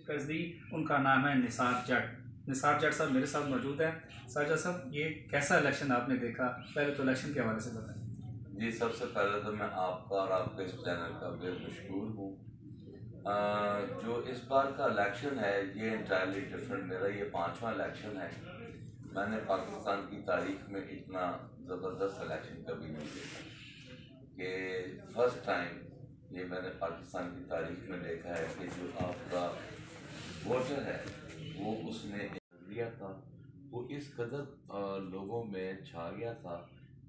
कसदी, उनका नाम है निसार जट। निसार जट साहब मेरे साथ मौजूद हैं। साजा साहब, ये कैसा इलेक्शन आपने देखा? पहले तो इलेक्शन के हवाले से बताएं। जी, सबसे पहले तो मैं आपका और आपके इस चैनल का बेहद मशहूर हूँ। जो इस बार का इलेक्शन है ये इंटायरली डिफरेंट, मेरा ये 5वां इलेक्शन है। मैंने पाकिस्तान की तारीख में इतना ज़बरदस्त इलेक्शन कभी नहीं देखा कि फर्स्ट टाइम ये मैंने पाकिस्तान की तारीख में देखा है कि जो आपका वोटर है वो उसने लिया था, वो इस कदर लोगों में छा गया था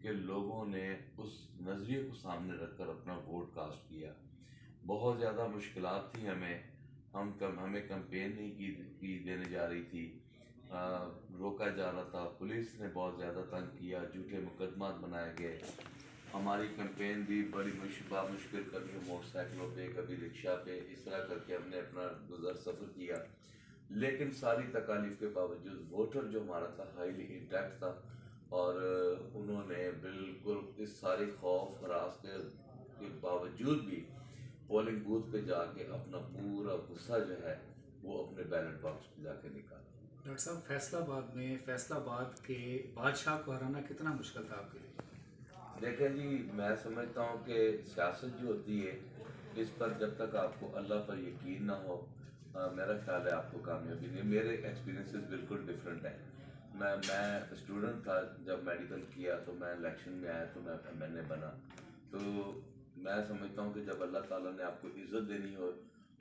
कि लोगों ने उस नज़रिए को सामने रखकर अपना वोट कास्ट किया। बहुत ज़्यादा मुश्किलात थी हमें कैंपेन नहीं की देने जा रही थी। रोका जा रहा था, पुलिस ने बहुत ज़्यादा तंग किया, झूठे मुकदमात बनाए गए। हमारी कैंपेन भी बड़ी मुश्किल, कभी मोटरसाइकिलों पे, कभी रिक्शा पे, इस तरह करके हमने अपना गुजर सफ़र किया। लेकिन सारी तकालीफ के बावजूद वोटर जो हमारा था हाईली इंटैक्ट था, और उन्होंने बिल्कुल इस सारे खौफ हरास के बावजूद भी पोलिंग बूथ पे जाके अपना पूरा गुस्सा जो है वो अपने बैलेट बॉक्स पे जाके निकाला। डॉक्टर साहब, फैसलाबाद के बादशाह को हराना कितना मुश्किल था आपके लिए? देखें जी, मैं समझता हूँ कि सियासत जो होती है इस पर जब तक आपको अल्लाह पर यकीन ना हो, मेरा ख्याल है आपको कामयाबी नहीं। मेरे एक्सपीरियंसेस बिल्कुल डिफरेंट हैं। मैं स्टूडेंट था, जब मेडिकल किया तो मैं इलेक्शन में आया तो मैं मैंने बना। तो मैं समझता हूँ कि जब अल्लाह ताला ने आपको इज़्ज़त देनी हो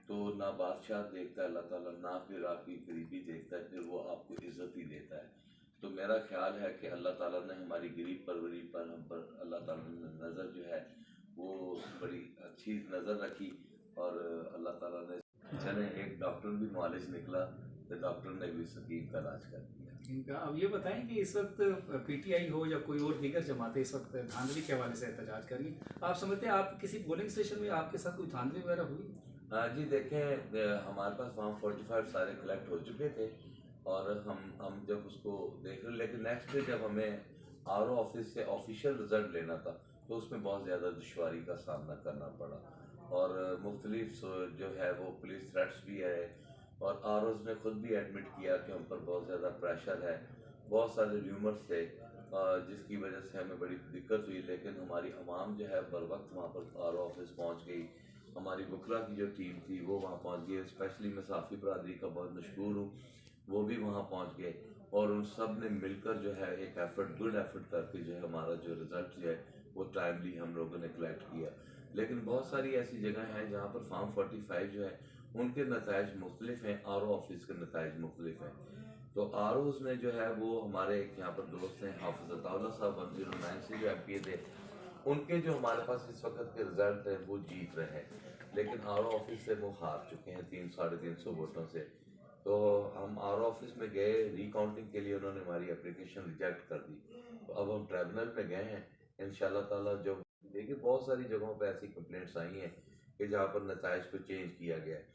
तो ना बादशाह देखता है अल्लाह ताला, ना फिर आपकी गरीबी देखता है, फिर वो आपको इज़्ज़त ही देता है। तो मेरा ख्याल है कि अल्लाह ताला ने हमारी गरीब परवरी पर हम पर अल्लाह ताला ने नज़र जो है वो बड़ी अच्छी नज़र रखी, और अल्लाह ताला ने चले एक डॉक्टर भी मुआलिज निकला तो डॉक्टर ने भी सकीम का इलाज कर दिया। इनका अब ये बताएं कि इस वक्त पीटीआई हो या कोई और दीगर जमातें इस वक्त धांधली के हवाले से एहतजाज कर रही हैं। आप समझते हैं आप किसी पोलिंग स्टेशन में आपके साथ कोई धांधली वगैरह हुई? हाँ जी, देखें, हमारे पास फॉर्म 45 सारे कलेक्ट हो चुके थे, और हम जब उसको देख रहे, लेकिन नेक्स्ट डे जब हमें आरओ ऑफिस से ऑफिशियल रिजल्ट लेना था तो उसमें बहुत ज़्यादा दुश्वारी का सामना करना पड़ा, और मुख्तलिफ जो है वो पुलिस थ्रेट्स भी है, और आरओज ने खुद भी एडमिट किया कि हम पर बहुत ज़्यादा प्रेशर है। बहुत सारे र्यूमर्स थे जिसकी वजह से हमें बड़ी दिक्कत हुई, लेकिन हमारी आवाम जो है बर वक्त वहाँ पर आरओ ऑफिस पहुँच गई। हमारी वकला की जो टीम थी वो वहाँ पहुँच गई, स्पेशली मैं साफ़ी बरादरी का बहुत मशहूर हूँ, वो भी वहाँ पहुँच गए, और उन सब ने मिलकर जो है एक गुड एफर्ट करके जो है हमारा जो रिज़ल्ट जो है वो टाइमली हम लोगों ने कलेक्ट किया। लेकिन बहुत सारी ऐसी जगह हैं जहाँ पर फॉर्म 45 जो है उनके नताइज मुख्तलिफ हैं, आर ओ ऑफिस के नताइज मुख्तलिफ हैं। तो आर ओज में जो है वो हमारे एक यहाँ पर दोस्त हैं हाफिज अताउल्लाह साहब 109 से जो MP थे, उनके जो हमारे पास इस वक्त के रिजल्ट हैं वो जीत रहे हैं, लेकिन आर ऑफिस से वो हार चुके हैं 300-350 वोटों से। तो हम आर ऑफिस में गए रिकाउंटिंग के लिए, उन्होंने हमारी एप्लीकेशन रिजेक्ट कर दी। तो अब हम ट्राइब्यूनल में गए हैं, इंशाल्लाह ताला जो देखिए बहुत सारी जगहों पर ऐसी कंप्लेंट्स आई हैं कि जहाँ पर नताइज को चेंज किया गया है,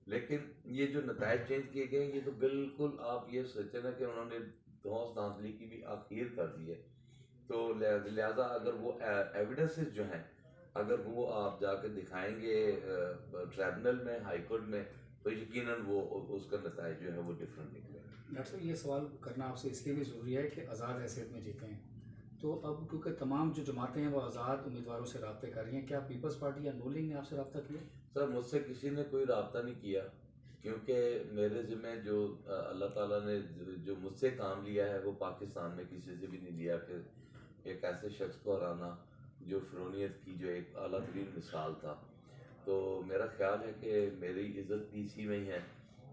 लेकिन ये जो नताइज चेंज किए गए ये तो बिल्कुल आप ये सोचें ना कि उन्होंने धौंस धांधली की भी आखिर कर दी है। तो लिहाजा अगर वो एविडेंसेस जो हैं अगर वो आप जाकर दिखाएंगे ट्राइब्यूनल में, हाई कोर्ट में, तो यकीनन वो उसका नताइज जो है वो डिफरेंट निकलेगा। डॉक्टर साहब, ये सवाल करना आपसे इसलिए भी ज़रूरी है कि आज़ाद हैसियत में जीते हैं, तो अब क्योंकि तमाम जो जमातें हैं वो आज़ाद उम्मीदवारों से रब्ते कर रही हैं, क्या पीपल्स पार्टी या नूलिंग ने आपसे रब्ता किया? सर, मुझसे किसी ने कोई रब्ता नहीं किया, क्योंकि मेरे ज़िम्मे जो अल्लाह ताला ने जो मुझसे काम लिया है वो पाकिस्तान में किसी से भी नहीं लिया, कि एक ऐसे शख्स को हराना जो फ़िरौनियत की जो एक आला तरीन मिसाल था। तो मेरा ख्याल है कि मेरी इज़्ज़त भी इसी में ही है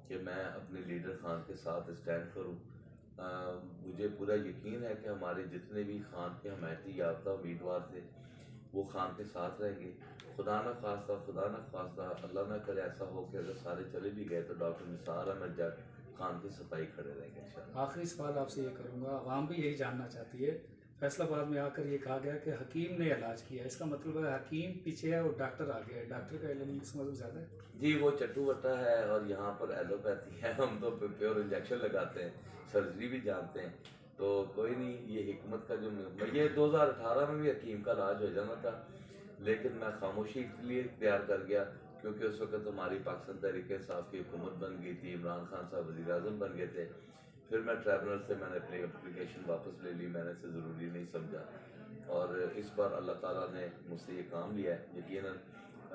कि मैं अपने लीडर खान के साथ स्टैंड करूं। मुझे पूरा यकीन है कि हमारे जितने भी खान के हमायती याफ्ता उम्मीदवार थे वो खान के साथ रहेंगे। खुदा ना खास्ता अल्लाह ना करे ऐसा हो कि अगर सारे चले भी गए तो डॉक्टर निसार अहमद जट खान के सफाई खड़े रहेंगे इंशाल्लाह। आखिरी सवाल आपसे ये करूँगा, आवाम भी यही जानना चाहती है। फैसलाबाद में आकर ये कहा गया कि हकीम ने इलाज किया, इसका मतलब है हकीम पीछे है और डॉक्टर आगे है, डॉक्टर का इल्म इसका मतलब ज़्यादा है? जी, वो चट्टू-बट्टा है और यहाँ पर एलोपैथी है, हम तो प्योर इंजेक्शन लगाते हैं, सर्जरी भी जानते हैं। तो कोई नहीं, ये हिकमत का जो ये 2018 में भी हकीम का इलाज हो जाना था, लेकिन मैं खामोशी इसलिए इख्तियार कर गया क्योंकि उस वक्त हमारी पाकिस्तान तहरीक इंसाफ की हुकूमत बन गई थी, इमरान खान साहब वज़ीर आज़म बन गए थे। फिर मैं ट्राइब्यूनल से मैंने अपनी एप्लीकेशन वापस ले ली, मैंने इसे ज़रूरी नहीं समझा और इस बार अल्लाह ताला ने मुझसे ये काम लिया है। यकीनन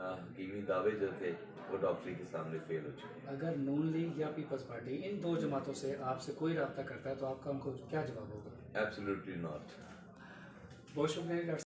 हकीमी दावे जो थे वो डॉक्टरी के सामने फेल हो चुके हैं। अगर नून लीग या पीपल्स पार्टी इन दो जमातों से आपसे कोई रब्ता करता है तो आपका उनको क्या जवाब होगा? Absolutely not. बहुत शुक्रिया डॉक्टर